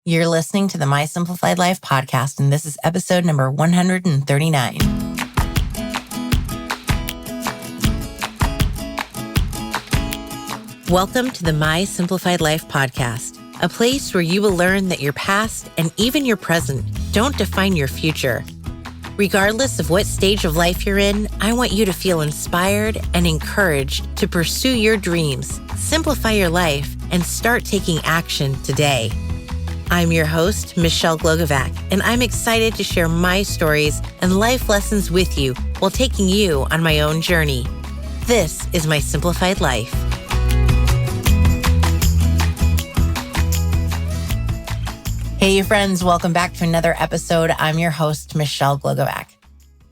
You're listening to the My Simplified Life podcast, and this is episode number 139. Welcome to the My Simplified Life podcast, a place where you will learn that your past and even your present don't define your future. Regardless of what stage of life you're in, I want you to feel inspired and encouraged to pursue your dreams, simplify your life, and start taking action today. I'm your host, Michelle Glogovac, and I'm excited to share my stories and life lessons with you while taking you on my own journey. This is My Simplified Life. Hey, friends, welcome back to another episode. I'm your host, Michelle Glogovac.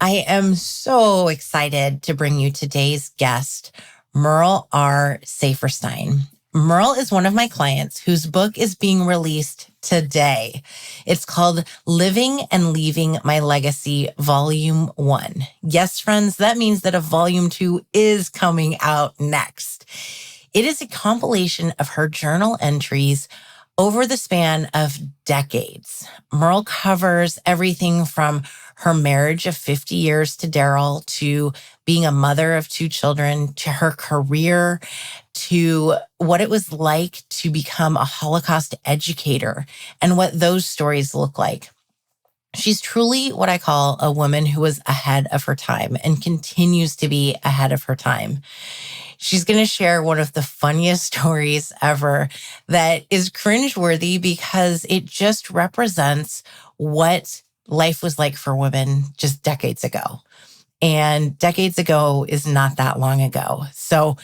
I am so excited to bring you today's guest, Merle R Saferstein. Merle is one of my clients whose book is being released today. It's called Living and Leaving My Legacy, Volume 1. Yes, friends, that means that a Volume 2 is coming out next. It is a compilation of her journal entries over the span of decades. Merle covers everything from her marriage of 50 years to Daryl, to being a mother of 2 children, to her career, to what it was like to become a Holocaust educator and what those stories look like. She's truly what I call a woman who was ahead of her time and continues to be ahead of her time. She's going to share one of the funniest stories ever that is cringeworthy because it just represents what life was like for women just decades ago. And decades ago is not that long ago. So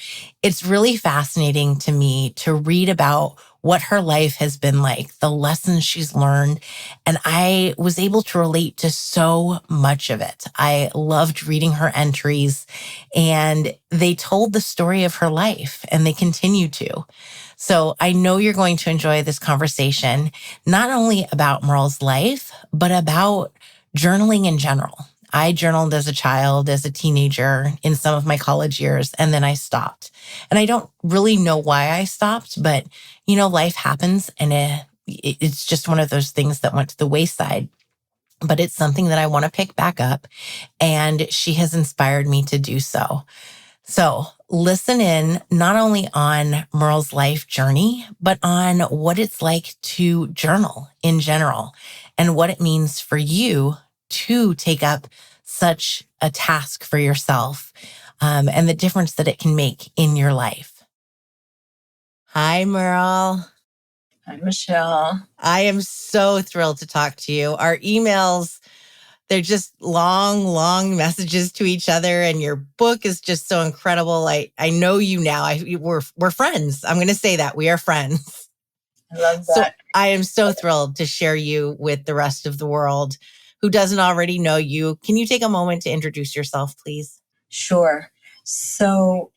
it's really fascinating to me to read about what her life has been like, the lessons she's learned. And I was able to relate to so much of it. I loved reading her entries, and they told the story of her life, and they continue to. So I know you're going to enjoy this conversation, not only about Merle's life, but about journaling in general. I journaled as a child, as a teenager, in some of my college years, and then I stopped. And I don't really know why I stopped, but life happens, and it's just one of those things that went to the wayside. But it's something that I want to pick back up, and she has inspired me to do so. So listen in not only on Merle's life journey, but on what it's like to journal in general and what it means for you to take up such a task for yourself, and the difference that it can make in your life. Hi, Merle. Hi, Michelle. I am so thrilled to talk to you. Our emails, they're just long messages to each other, and your book is just so incredible. I know you now. We're friends. I'm going to say that. We are friends. I love that. So I am so thrilled to share you with the rest of the world who doesn't already know you. Can you take a moment to introduce yourself, please? Sure. So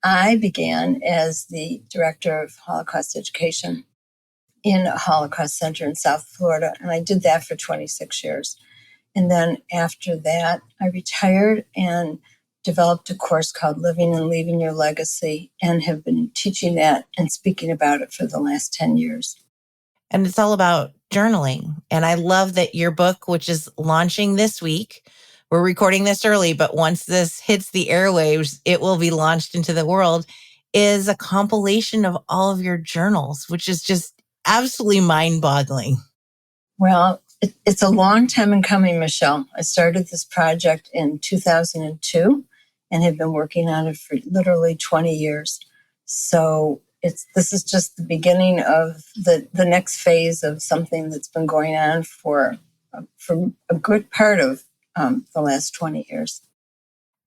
I began as the director of Holocaust education in a Holocaust center in South Florida, and I did that for 26 years. And then after that, I retired and developed a course called Living and Leaving Your Legacy, and have been teaching that and speaking about it for the last 10 years. And it's all about journaling. And I love that your book, which is launching this week, we're recording this early, but once this hits the airwaves, it will be launched into the world, is a compilation of all of your journals, which is just absolutely mind-boggling. Well, it's a long time in coming, Michelle. I started this project in 2002 and have been working on it for literally 20 years. So this is just the beginning of the next phase of something that's been going on for a good part of the last 20 years.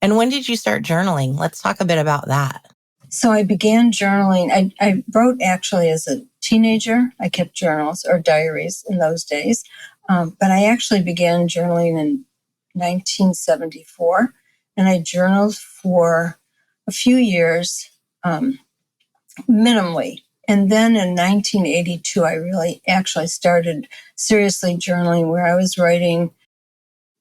And when did you start journaling? Let's talk a bit about that. So I began journaling. I wrote actually as a teenager. I kept journals or diaries in those days. But I actually began journaling in 1974. And I journaled for a few years, minimally. And then in 1982, I really actually started seriously journaling, where I was writing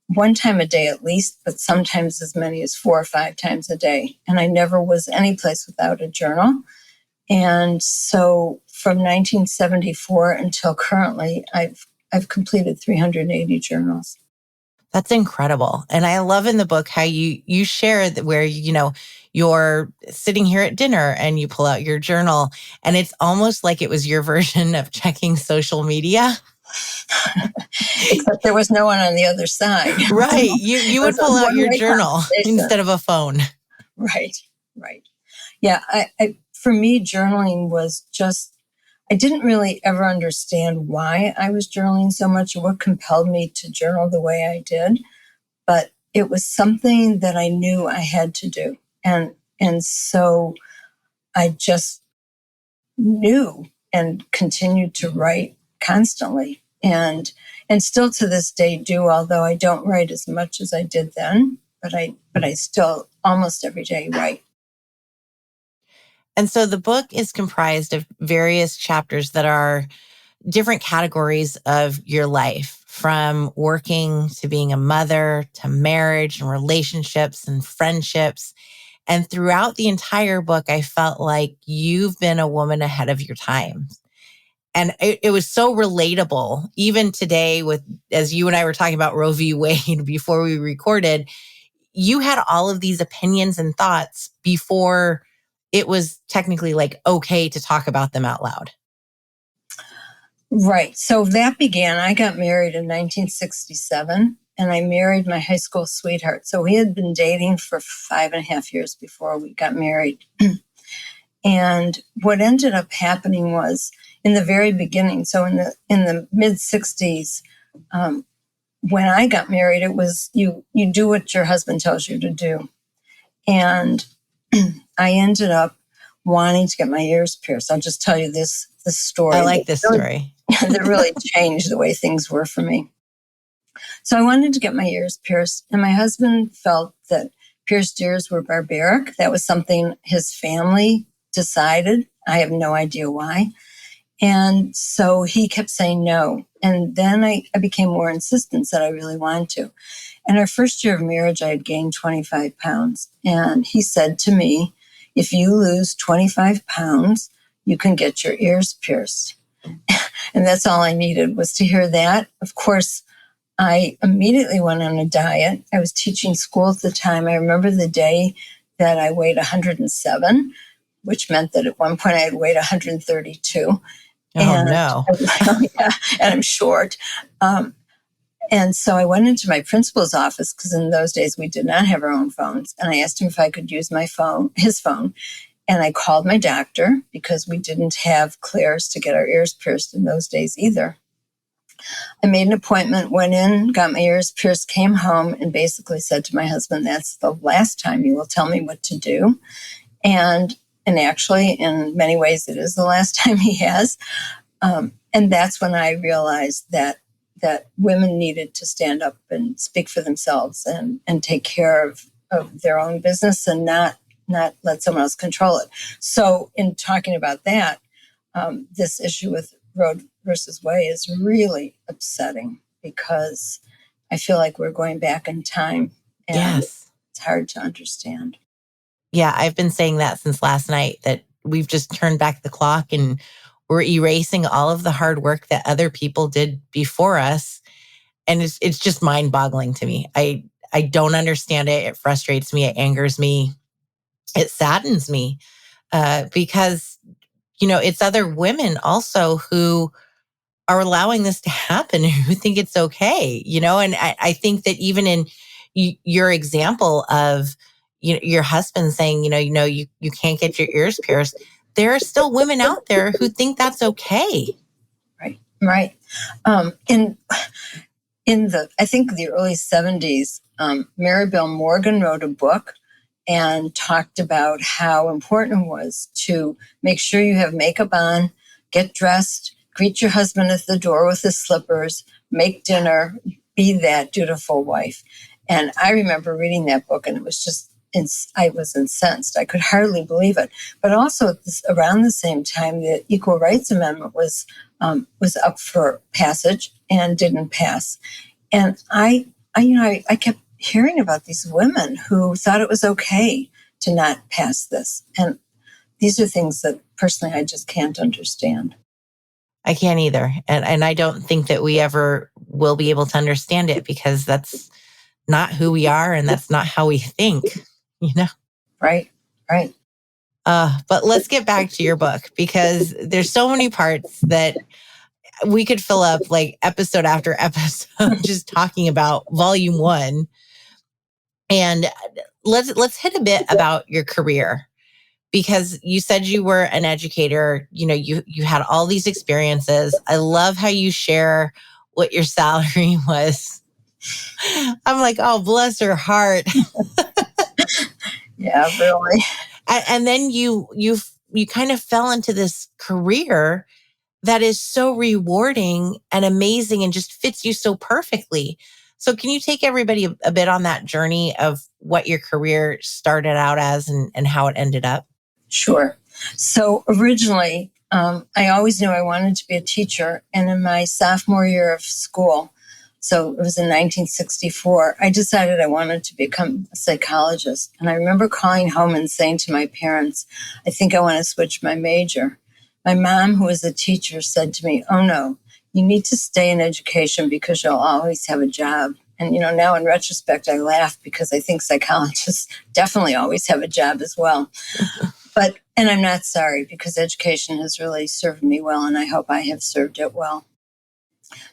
one time a day at least, but sometimes as many as 4 or 5 times a day. And I never was any place without a journal. And so from 1974 until currently, I've completed 380 journals. That's incredible. And I love in the book how you share that where, you're sitting here at dinner and you pull out your journal and it's almost like it was your version of checking social media. Except there was no one on the other side. Right. You would pull out your journal instead of a phone. Right. Yeah. For me, journaling was just, I didn't really ever understand why I was journaling so much or what compelled me to journal the way I did. But it was something that I knew I had to do. And so I just knew and continued to write constantly. And still to this day do, although I don't write as much as I did then, but I still almost every day write. And so the book is comprised of various chapters that are different categories of your life, from working to being a mother to marriage and relationships and friendships. And throughout the entire book, I felt like you've been a woman ahead of your time. And it was so relatable. Even today, as you and I were talking about Roe v. Wade before we recorded, you had all of these opinions and thoughts before it was technically like okay to talk about them out loud. Right. So that began, I got married in 1967 and I married my high school sweetheart. So we had been dating for 5.5 years before we got married. And what ended up happening was in the very beginning, so in the mid 60s, when I got married, it was you do what your husband tells you to do. And I ended up wanting to get my ears pierced. I'll just tell you this story. I like this story. That really changed the way things were for me. So I wanted to get my ears pierced, and my husband felt that pierced ears were barbaric. That was something his family decided. I have no idea why. And so he kept saying no. And then I became more insistent that I really wanted to. And our first year of marriage, I had gained 25 pounds. And he said to me, if you lose 25 pounds, you can get your ears pierced. And that's all I needed was to hear that. Of course, I immediately went on a diet. I was teaching school at the time. I remember the day that I weighed 107, which meant that at one point I had weighed 132. Oh, no. Yeah, and I'm short. And so I went into my principal's office because in those days we did not have our own phones. And I asked him if I could use his phone. And I called my doctor because we didn't have Claire's to get our ears pierced in those days either. I made an appointment, went in, got my ears pierced, came home, and basically said to my husband, that's the last time you will tell me what to do. And actually, in many ways, it is the last time he has. And that's when I realized that women needed to stand up and speak for themselves and take care of their own business and not let someone else control it. So in talking about that, this issue with Roe versus Wade is really upsetting because I feel like we're going back in time and Yes. It's hard to understand. Yeah, I've been saying that since last night, that we've just turned back the clock and we're erasing all of the hard work that other people did before us. And it's just mind-boggling to me. I don't understand it. It frustrates me. It angers me. It saddens me because, it's other women also who are allowing this to happen, who think it's okay, and I think that even in your example of your husband saying, you can't get your ears pierced, there are still women out there who think that's okay. Right. In I think the early 70s, Mary Bell Morgan wrote a book and talked about how important it was to make sure you have makeup on, get dressed, greet your husband at the door with his slippers, make dinner, be that dutiful wife. And I remember reading that book and it was just, I was incensed. I could hardly believe it. But also around the same time, the Equal Rights Amendment was up for passage and didn't pass. And I kept hearing about these women who thought it was okay to not pass this. And These are things that personally I just can't understand. I can't either. And I don't think that we ever will be able to understand it because that's not who we are and that's not how we think, you know? Right, right. But let's get back to your book because there's so many parts that we could fill up like episode after episode just talking about volume 1. And let's hit a bit about your career because you said you were an educator, you had all these experiences. I love how you share what your salary was. I'm like, oh, bless her heart. Yeah, really. And then you kind of fell into this career that is so rewarding and amazing and just fits you so perfectly. So can you take everybody a bit on that journey of what your career started out as and how it ended up? Sure. So originally, I always knew I wanted to be a teacher. And in my sophomore year of school, so it was in 1964, I decided I wanted to become a psychologist. And I remember calling home and saying to my parents, I think I want to switch my major. My mom, who was a teacher, said to me, oh no, you need to stay in education because you'll always have a job. And, now in retrospect, I laugh because I think psychologists definitely always have a job as well. And I'm not sorry because education has really served me well, and I hope I have served it well.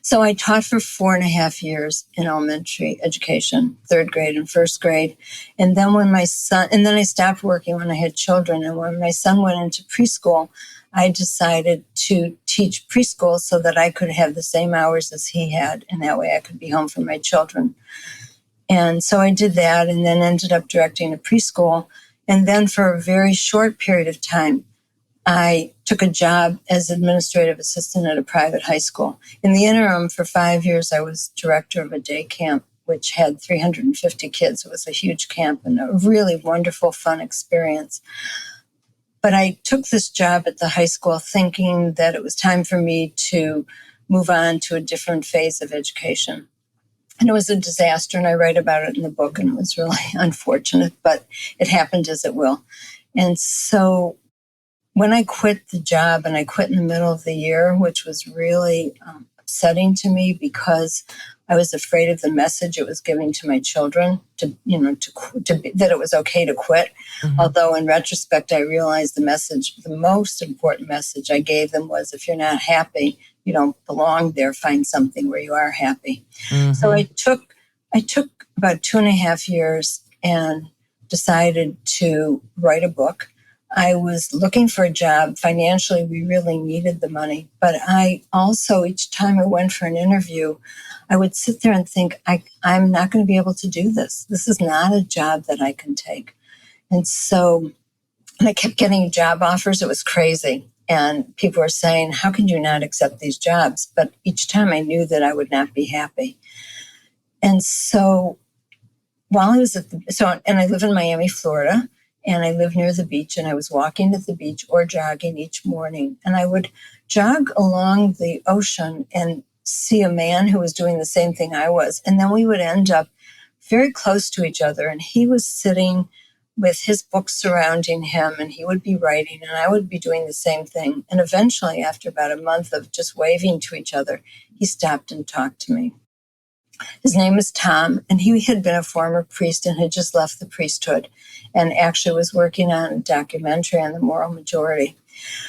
So I taught for 4.5 years in elementary education, 3rd grade and 1st grade. And then then I stopped working when I had children. And when my son went into preschool, I decided to teach preschool so that I could have the same hours as he had. And that way I could be home for my children. And so I did that and then ended up directing a preschool. And then for a very short period of time, I took a job as administrative assistant at a private high school. In the interim, for 5 years, I was director of a day camp, which had 350 kids. It was a huge camp and a really wonderful, fun experience. But I took this job at the high school thinking that it was time for me to move on to a different phase of education. And it was a disaster, and I write about it in the book, and it was really unfortunate, but it happened as it will. And so when I quit the job, and I quit in the middle of the year, which was really upsetting to me because I was afraid of the message it was giving to my children that it was okay to quit. Mm-hmm. Although in retrospect, I realized the most important message I gave them was, if you're not happy, you don't belong there. Find something where you are happy. Mm-hmm. So I took about 2.5 years and decided to write a book. I was looking for a job. Financially, we really needed the money. But I also, each time I went for an interview, I would sit there and think, I'm not going to be able to do this. This is not a job that I can take. And so I kept getting job offers. It was crazy. And people were saying, how can you not accept these jobs? But each time I knew that I would not be happy. And so while I was and I live in Miami, Florida, and I live near the beach, and I was walking to the beach or jogging each morning. And I would jog along the ocean and see a man who was doing the same thing I was. And then we would end up very close to each other. And he was sitting with his books surrounding him, and he would be writing, and I would be doing the same thing. And eventually, after about a month of just waving to each other, he stopped and talked to me. His name is Tom, and he had been a former priest and had just left the priesthood and actually was working on a documentary on the moral majority.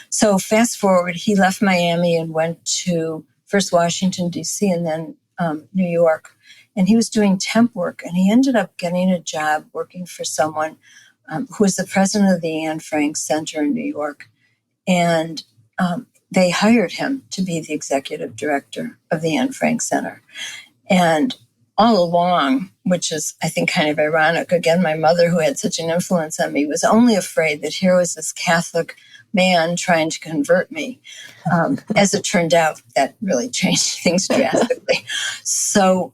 So fast forward, he left Miami and went to first Washington, D.C., and then New York. And he was doing temp work, and he ended up getting a job working for someone who was the president of the Anne Frank Center in New York. And they hired him to be the executive director of the Anne Frank Center. And all along, which is, I think, kind of ironic, again, my mother, who had such an influence on me, was only afraid that here was this Catholic man trying to convert me. As it turned out, that really changed things drastically. So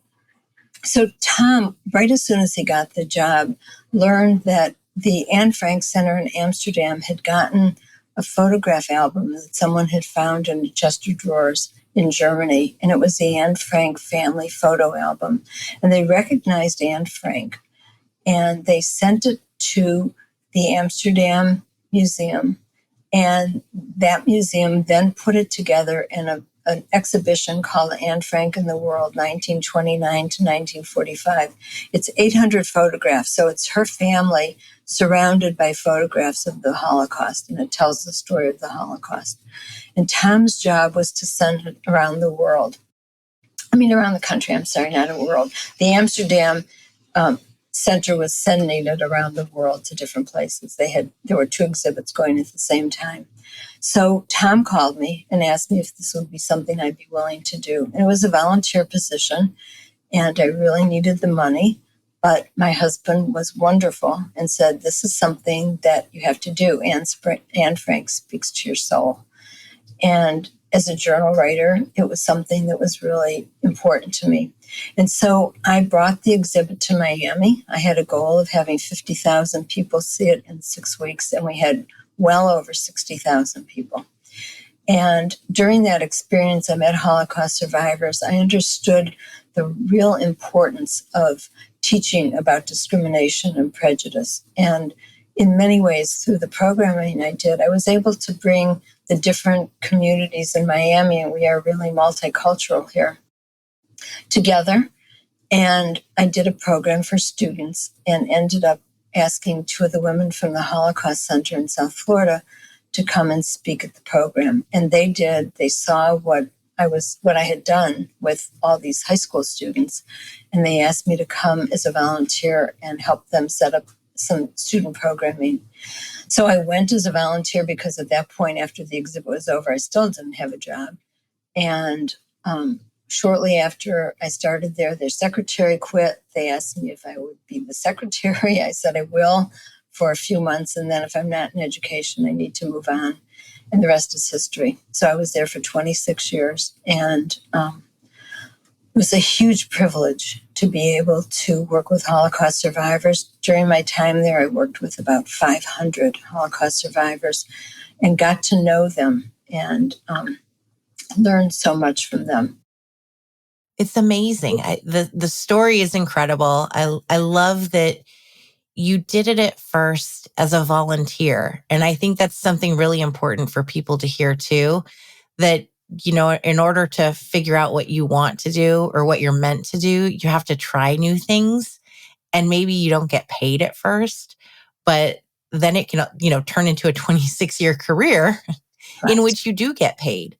Tom, right as soon as he got the job, learned that the Anne Frank Center in Amsterdam had gotten a photograph album that someone had found in the Chester drawers in Germany, and it was the Anne Frank family photo album. And they recognized Anne Frank, and they sent it to the Amsterdam Museum, And that museum then put it together in an exhibition called Anne Frank in the World, 1929 to 1945. It's 800 photographs. So it's her family surrounded by photographs of the Holocaust, and it tells the story of the Holocaust. And Tom's job was to send it around the world. Around the country, I'm sorry, not a world. The Amsterdam Center was sending it around the world to different places. There were 2 exhibits going at the same time. So Tom called me and asked me if this would be something I'd be willing to do. And it was a volunteer position, and I really needed the money. But my husband was wonderful and said, this is something that you have to do. Anne Frank speaks to your soul. And as a journal writer, it was something that was really important to me. And so I brought the exhibit to Miami. I had a goal of having 50,000 people see it in 6 weeks, and we had well over 60,000 people. And during that experience, I met Holocaust survivors. I understood the real importance of teaching about discrimination and prejudice. And in many ways, through the programming I did, I was able to bring the different communities in Miami, and we are really multicultural here, together. And I did a program for students and ended up asking 2 of the women from the Holocaust Center in South Florida to come and speak at the program. And they did. They saw what I had done with all these high school students. And they asked me to come as a volunteer and help them set up some student programming. So I went as a volunteer because at that point, after the exhibit was over, I still didn't have a job. And shortly after I started there, their secretary quit. They asked me if I would be the secretary. I said I will for a few months. And then if I'm not in education, I need to move on. And the rest is history. So I was there for 26 years. And it was a huge privilege to be able to work with Holocaust survivors. During my time there, I worked with about 500 Holocaust survivors and got to know them and learned so much from them. It's amazing. The story is incredible. I love that you did it at first as a volunteer. And I think that's something really important for people to hear too, that, in order to figure out what you want to do or what you're meant to do, you have to try new things. And maybe you don't get paid at first, but then it can, turn into a 26-year career in which you do get paid.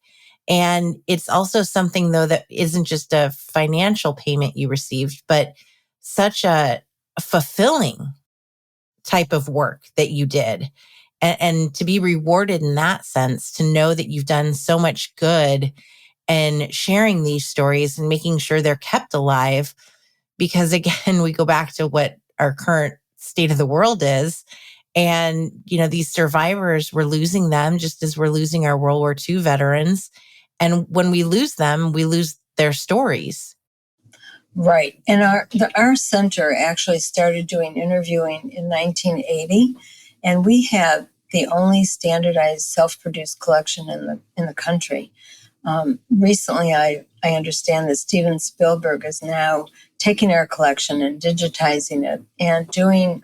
And it's also something, though, that isn't just a financial payment you received, but such a fulfilling type of work that you did. And to be rewarded in that sense, to know that you've done so much good and sharing these stories and making sure they're kept alive. Because again, we go back to what our current state of the world is. And, these survivors, we're losing them just as we're losing our World War II veterans. And when we lose them, we lose their stories. Right. And our center actually started doing interviewing in 1980. And we have the only standardized self-produced collection in the country. Recently, I understand that Steven Spielberg is now taking our collection and digitizing it and doing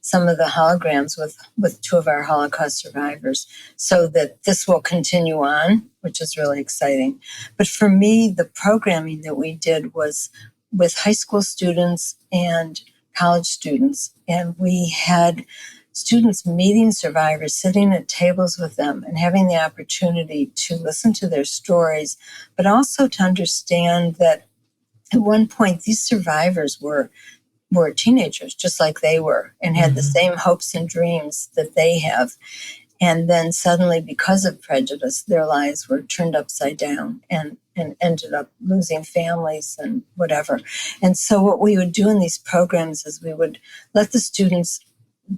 some of the holograms with 2 of our Holocaust survivors so that this will continue on, which is really exciting. But for me, the programming that we did was with high school students and college students. And we had students meeting survivors, sitting at tables with them and having the opportunity to listen to their stories, but also to understand that at one point these survivors were teenagers just like they were and had the same hopes and dreams that they have. And then suddenly, because of prejudice, their lives were turned upside down and ended up losing families and whatever. And so what we would do in these programs is we would let the students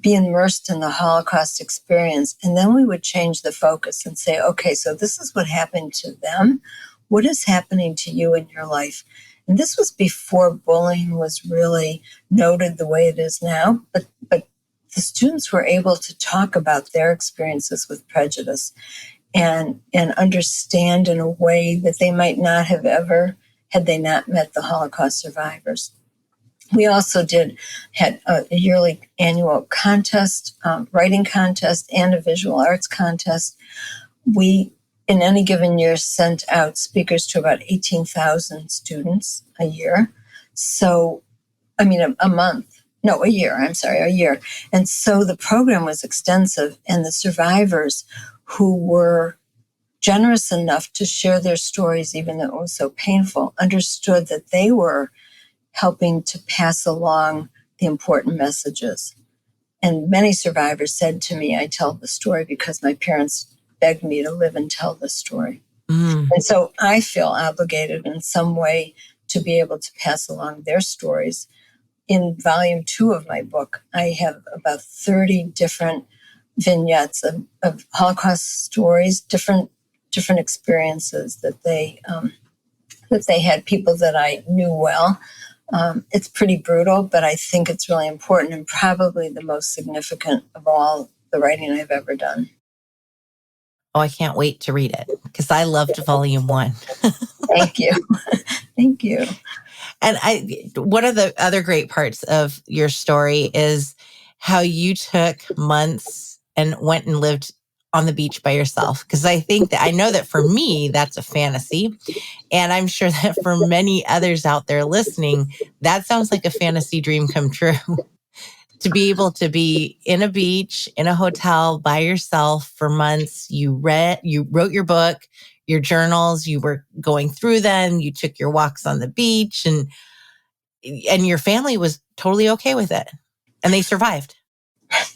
be immersed in the Holocaust experience. And then we would change the focus and say, okay, so this is what happened to them. What is happening to you in your life? And this was before bullying was really noted the way it is now. But the students were able to talk about their experiences with prejudice and understand in a way that they might not have ever had they not met the Holocaust survivors. We also had a yearly annual contest, writing contest, and a visual arts contest. We, in any given year, sent out speakers to about 18,000 students a year. So, a month. No, a year. A year. And so the program was extensive, and the survivors who were generous enough to share their stories, even though it was so painful, understood that they were helping to pass along the important messages. And many survivors said to me, I tell the story because my parents begged me to live and tell the story. And so I feel obligated in some way to be able to pass along their stories. In volume 2 of my book, I have about 30 different vignettes of Holocaust stories, different experiences that they had, people that I knew well. It's pretty brutal, but I think it's really important and probably the most significant of all the writing I've ever done. Oh, I can't wait to read it because I loved volume 1. Thank you. Thank you. And one of the other great parts of your story is how you took months and went and lived on the beach by yourself. Because I know that for me, that's a fantasy. And I'm sure that for many others out there listening, that sounds like a fantasy dream come true. To be able to be in a beach, in a hotel by yourself for months, you wrote your book, your journals, you were going through them, you took your walks on the beach, and your family was totally okay with it. And they survived.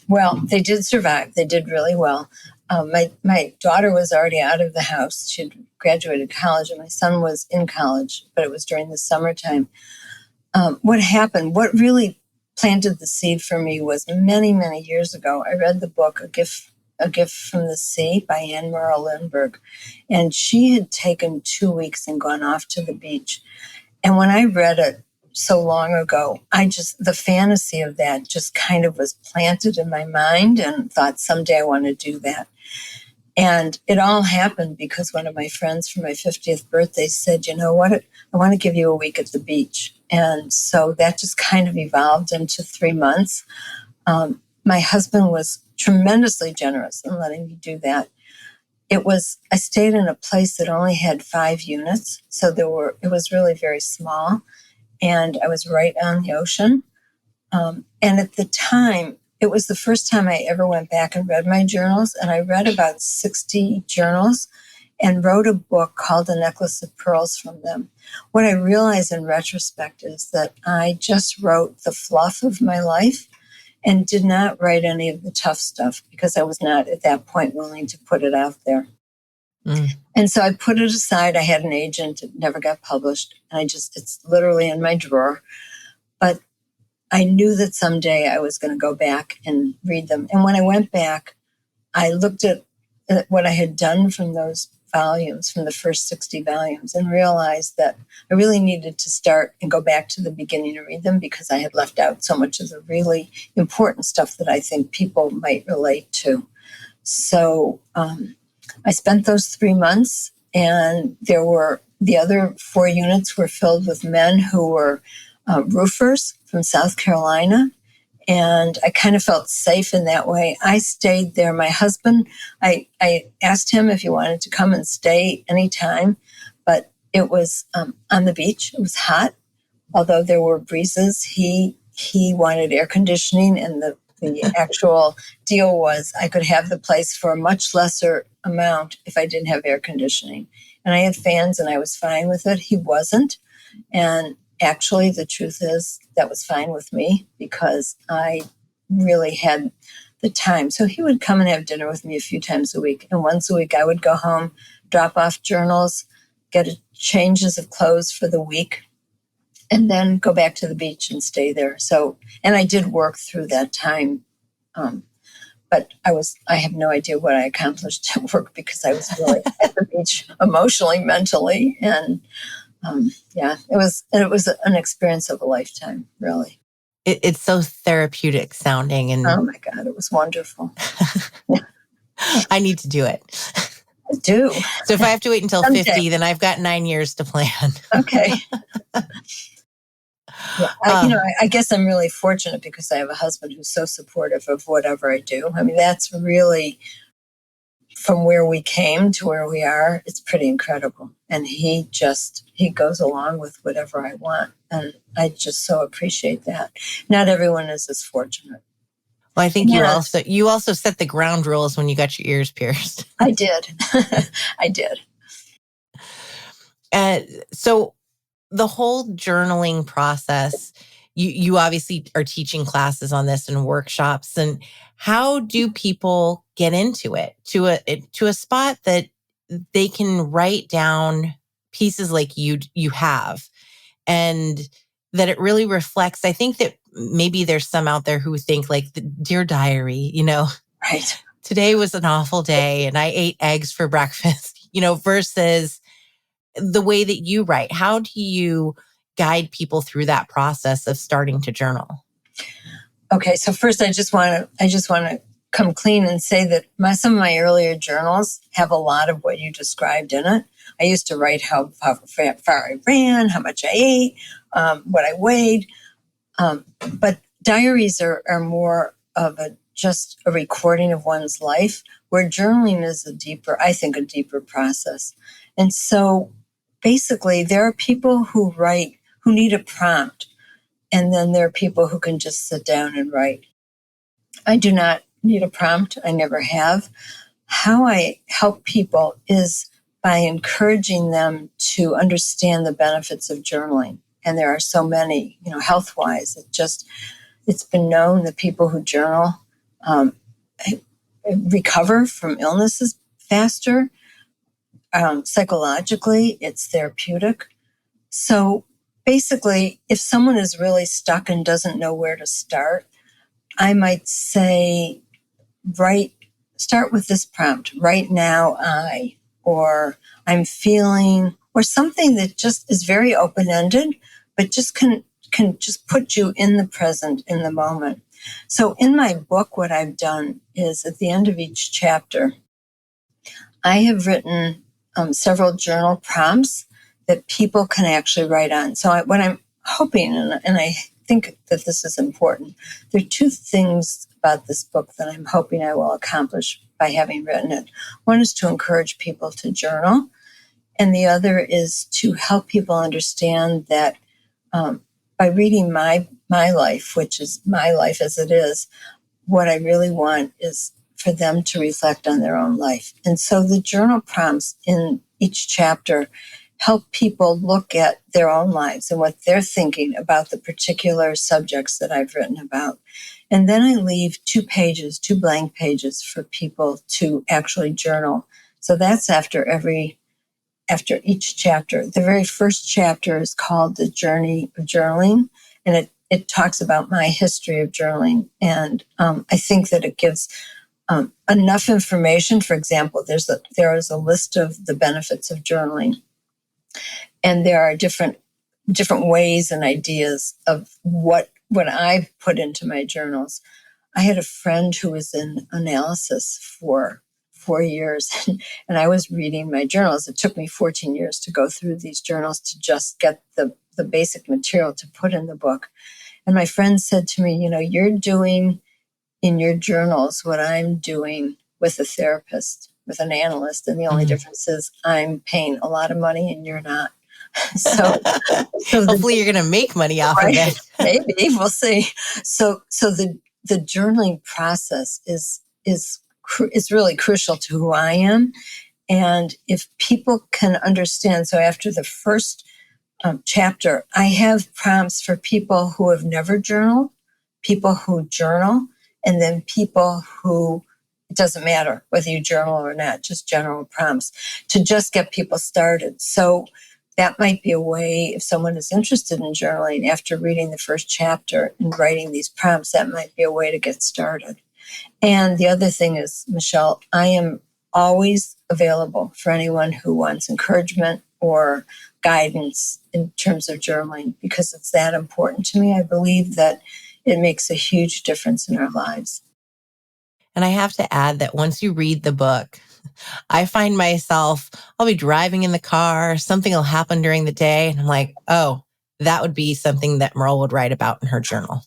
Well, they did survive. They did really well. My daughter was already out of the house. She'd graduated college, and my son was in college, but it was during the summertime. What happened, what really planted the seed for me was many, many years ago. I read the book, A Gift from the Sea by Merle R, and she had taken 2 weeks and gone off to the beach. And when I read it so long ago, the fantasy of that just kind of was planted in my mind and thought someday I want to do that. And it all happened because one of my friends for my 50th birthday said, you know what, I want to give you a week at the beach. And so that just kind of evolved into 3 months. My husband was tremendously generous in letting me do that. I stayed in a place that only had 5 units. So it was really very small. And I was right on the ocean. And at the time, it was the first time I ever went back and read my journals. And I read about 60 journals and wrote a book called A Necklace of Pearls from them. What I realize in retrospect is that I just wrote the fluff of my life and did not write any of the tough stuff because I was not at that point willing to put it out there. And so I put it aside. I had an agent. It never got published. And it's literally in my drawer. But I knew that someday I was going to go back and read them. And when I went back, I looked at what I had done from those volumes, from the first 60 volumes, and realized that I really needed to start and go back to the beginning and read them because I had left out so much of the really important stuff that I think people might relate to. So I spent those 3 months, and the other 4 units were filled with men who were roofers from South Carolina. And I kind of felt safe in that way. I stayed there. My husband, I asked him if he wanted to come and stay anytime, but it was on the beach. It was hot. Although there were breezes, he wanted air conditioning, and the actual deal was I could have the place for a much lesser amount if I didn't have air conditioning. And I had fans, and I was fine with it. He wasn't. And actually, the truth is that was fine with me because I really had the time. So he would come and have dinner with me a few times a week. And once a week, I would go home, drop off journals, get changes of clothes for the week, and then go back to the beach and stay there. So, and I did work through that time. But I have no idea what I accomplished at work because I was really at the beach emotionally, mentally. And it was an experience of a lifetime, really. It's so therapeutic sounding. And oh my God, it was wonderful. I need to do it. I do. So if I have to wait until 50, then I've got 9 years to plan. Okay. Yeah, I guess I'm really fortunate because I have a husband who's so supportive of whatever I do. I mean, that's really from where we came to where we are. It's pretty incredible. And he goes along with whatever I want. And I just so appreciate that. Not everyone is as fortunate. Well, I think you also set the ground rules when you got your ears pierced. I did. I did. So the whole journaling process, you obviously are teaching classes on this and workshops. And how do people get into it to a spot that they can write down pieces like you have, and that it really reflects? I think that maybe there's some out there who think like the Dear Diary, right. Today was an awful day and I ate eggs for breakfast, versus the way that you write. How do you guide people through that process of starting to journal? Okay, so first I just want to come clean and say that some of my earlier journals have a lot of what you described in it. I used to write how far I ran, how much I ate, what I weighed. But diaries are more of just a recording of one's life, where journaling is a deeper process. And so basically there are people who write, who need a prompt. And then there are people who can just sit down and write. I do not need a prompt. I never have. How I help people is by encouraging them to understand the benefits of journaling. And there are so many, health-wise. It's been known that people who journal recover from illnesses faster. Psychologically, it's therapeutic. So basically, if someone is really stuck and doesn't know where to start, I might say, start with this prompt. Right now, or I'm feeling, or something that just is very open-ended, but just can just put you in the present, in the moment. So in my book, what I've done is at the end of each chapter, I have written several journal prompts that people can actually write on. So what I'm hoping, and I think that this is important, there are two things about this book that I'm hoping I will accomplish by having written it. One is to encourage people to journal, and the other is to help people understand that by reading my life, which is my life as it is, what I really want is for them to reflect on their own life. And so the journal prompts in each chapter help people look at their own lives and what they're thinking about the particular subjects that I've written about. And then I leave 2 blank pages for people to actually journal. So that's after each chapter. The very first chapter is called The Journey of Journaling, and it talks about my history of journaling. And I think that it gives enough information. For example, there is a list of the benefits of journaling. And there are different ways and ideas of what I've put into my journals. I had a friend who was in analysis for 4 years, and I was reading my journals. It took me 14 years to go through these journals to just get the basic material to put in the book. And my friend said to me, you're doing in your journals what I'm doing with a therapist, with an analyst. And the only difference is I'm paying a lot of money and you're not. So hopefully you're going to make money off of it. Maybe, we'll see. So the journaling process is really crucial to who I am. And if people can understand, so after the first chapter, I have prompts for people who have never journaled, people who journal, and then people who, it doesn't matter whether you journal or not, just general prompts to just get people started. So that might be a way, if someone is interested in journaling after reading the first chapter and writing these prompts, that might be a way to get started. And the other thing is, Michelle, I am always available for anyone who wants encouragement or guidance in terms of journaling, because it's that important to me. I believe that it makes a huge difference in our lives. And I have to add that once you read the book, I find myself, I'll be driving in the car, something will happen during the day, and I'm like, oh, that would be something that Merle would write about in her journal.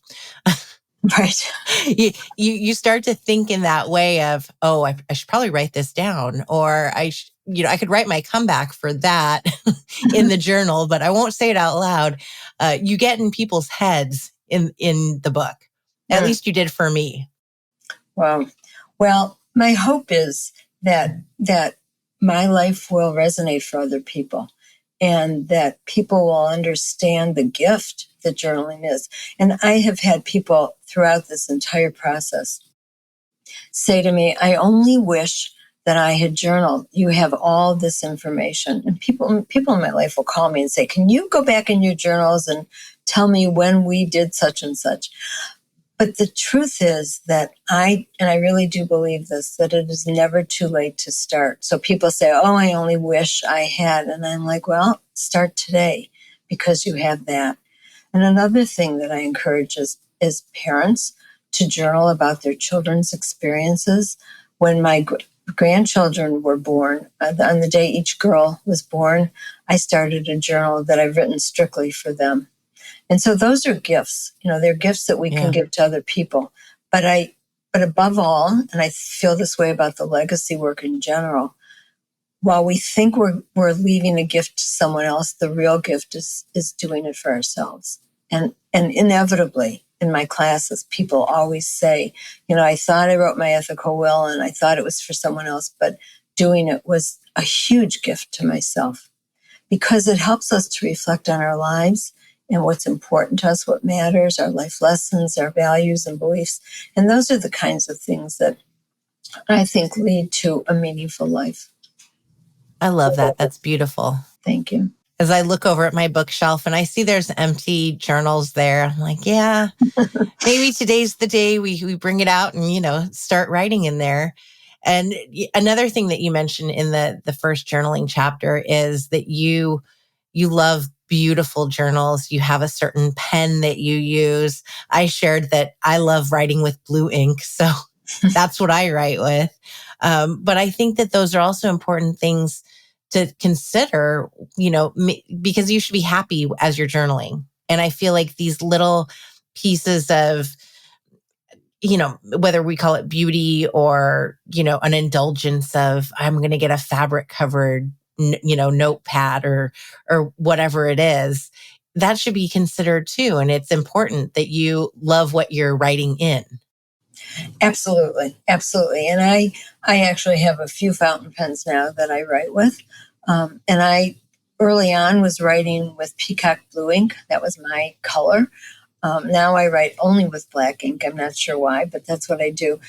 Right. You start to think in that way of, oh, I should probably write this down, or I could write my comeback for that in the journal, but I won't say it out loud. You get in people's heads in the book. At least you did for me. Wow. Well, my hope is that my life will resonate for other people, and that people will understand the gift that journaling is. And I have had people throughout this entire process say to me, I only wish that I had journaled. You have all this information. And people in my life will call me and say, can you go back in your journals and tell me when we did such and such? But the truth is that I really do believe this, that it is never too late to start. So people say, oh, I only wish I had. And I'm like, well, start today, because you have that. And another thing that I encourage is parents to journal about their children's experiences. When my grandchildren were born, on the day each girl was born, I started a journal that I've written strictly for them. And so those are gifts, they're gifts that we can give to other people. But above all, and I feel this way about the legacy work in general, while we think we're leaving a gift to someone else, the real gift is doing it for ourselves. And inevitably in my classes, people always say, I thought I wrote my ethical will and I thought it was for someone else, but doing it was a huge gift to myself, because it helps us to reflect on our lives and what's important to us, what matters, our life lessons, our values and beliefs. And those are the kinds of things that I think lead to a meaningful life. I love that. That's beautiful. Thank you. As I look over at my bookshelf and I see there's empty journals there, I'm like, yeah, maybe today's the day we bring it out and, start writing in there. And another thing that you mentioned in the first journaling chapter is that you love beautiful journals. You have a certain pen that you use. I shared that I love writing with blue ink, so that's what I write with. But I think that those are also important things to consider, because you should be happy as you're journaling. And I feel like these little pieces of, whether we call it beauty or, an indulgence of, I'm going to get a fabric covered, notepad or whatever it is, that should be considered too. And it's important that you love what you're writing in. Absolutely. Absolutely. And I actually have a few fountain pens now that I write with. And I early on was writing with peacock blue ink. That was my color. Now I write only with black ink. I'm not sure why, but that's what I do.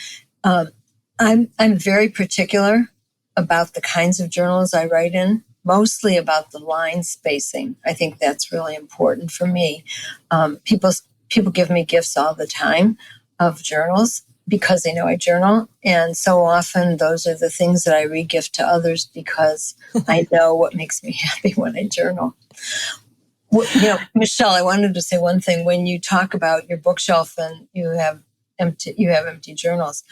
I'm very particular about the kinds of journals I write in, mostly about the line spacing. I think that's really important for me. People give me gifts all the time of journals because they know I journal. And so often those are the things that I re-gift to others because I know what makes me happy when I journal. Michelle, I wanted to say one thing. When you talk about your bookshelf and you have empty journals,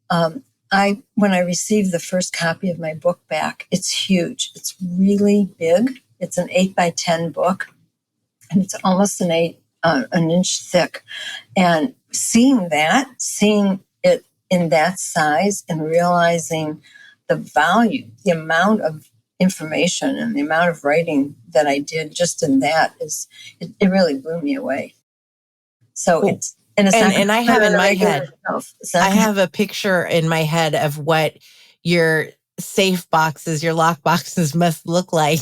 when I received the first copy of my book back, it's huge. It's really big. It's an 8x10 book, and it's almost an inch thick. And seeing it in that size and realizing the value, the amount of information and the amount of writing that I did just in that it really blew me away. So it's and I have in my head, I have a picture in my head of what your safe boxes, your lock boxes must look like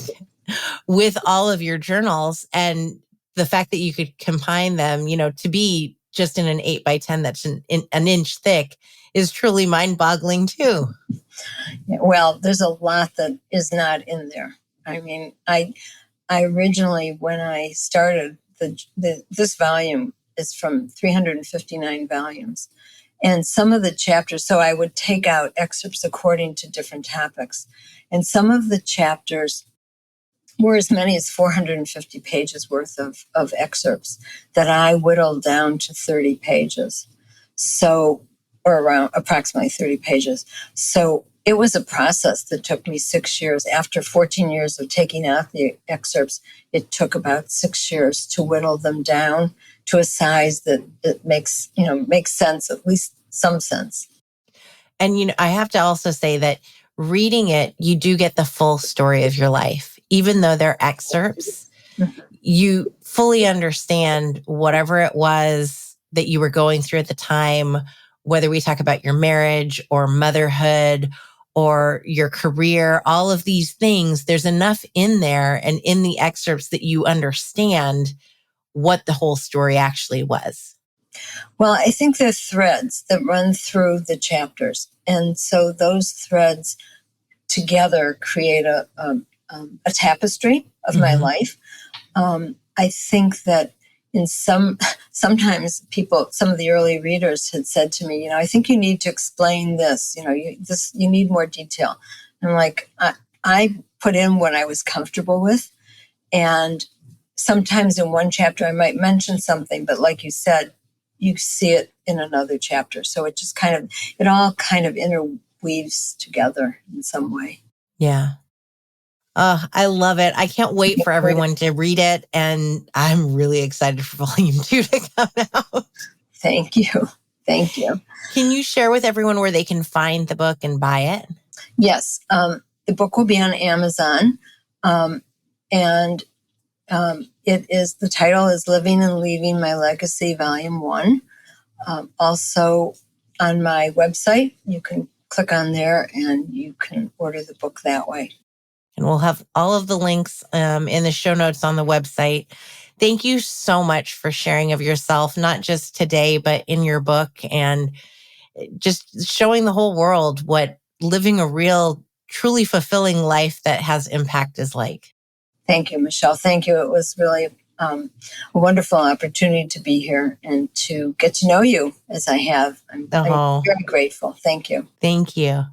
with all of your journals, and the fact that you could combine them, to be just in an 8x10 that's an inch thick is truly mind-boggling too. Well, there's a lot that is not in there. I mean, I originally, when I started this volume is from 359 volumes. And some of the chapters, so I would take out excerpts according to different topics. And some of the chapters were as many as 450 pages worth of excerpts that I whittled down to 30 pages. So, or around approximately 30 pages. So It was a process that took me 6 years. After 14 years of taking out the excerpts, it took about 6 years to whittle them down to a size that makes sense, at least some sense. And, I have to also say that reading it, you do get the full story of your life. Even though they're excerpts, you fully understand whatever it was that you were going through at the time, whether we talk about your marriage or motherhood or your career, all of these things, there's enough in there and in the excerpts that you understand what the whole story actually was. Well, I think there are threads that run through the chapters. And so those threads together create a tapestry of my life. I think that sometimes people, some of the early readers had said to me, I think you need to explain this, you need more detail. And I'm like, I put in what I was comfortable with. And sometimes in one chapter I might mention something, but like you said, you see it in another chapter. So it just it all kind of interweaves together in some way. Yeah. I love it. I can't wait for everyone to read it. And I'm really excited for volume 2 to come out. Thank you. Thank you. Can you share with everyone where they can find the book and buy it? Yes. The book will be on Amazon. And the title is Living and Leaving My Legacy, Volume 1. Also on my website, you can click on there and you can order the book that way. And we'll have all of the links in the show notes on the website. Thank you so much for sharing of yourself, not just today, but in your book, and just showing the whole world what living a real, truly fulfilling life that has impact is like. Thank you, Michelle. Thank you. It was really a wonderful opportunity to be here and to get to know you as I have. I'm very grateful. Thank you. Thank you.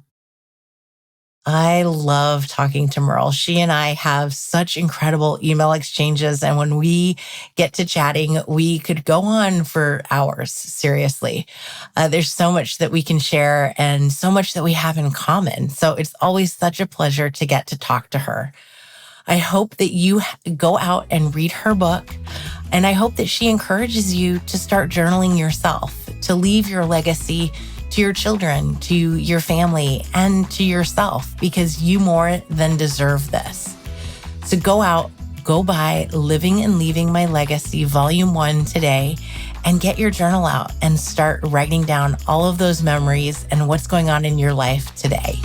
I love talking to Merle. She and I have such incredible email exchanges. And when we get to chatting, we could go on for hours, seriously. There's so much that we can share and so much that we have in common. So it's always such a pleasure to get to talk to her. I hope that you go out and read her book. And I hope that she encourages you to start journaling yourself, to leave your legacy to your children, to your family, and to yourself, because you more than deserve this. So go out, go buy Living and Leaving My Legacy, Volume 1 today, and get your journal out and start writing down all of those memories and what's going on in your life today.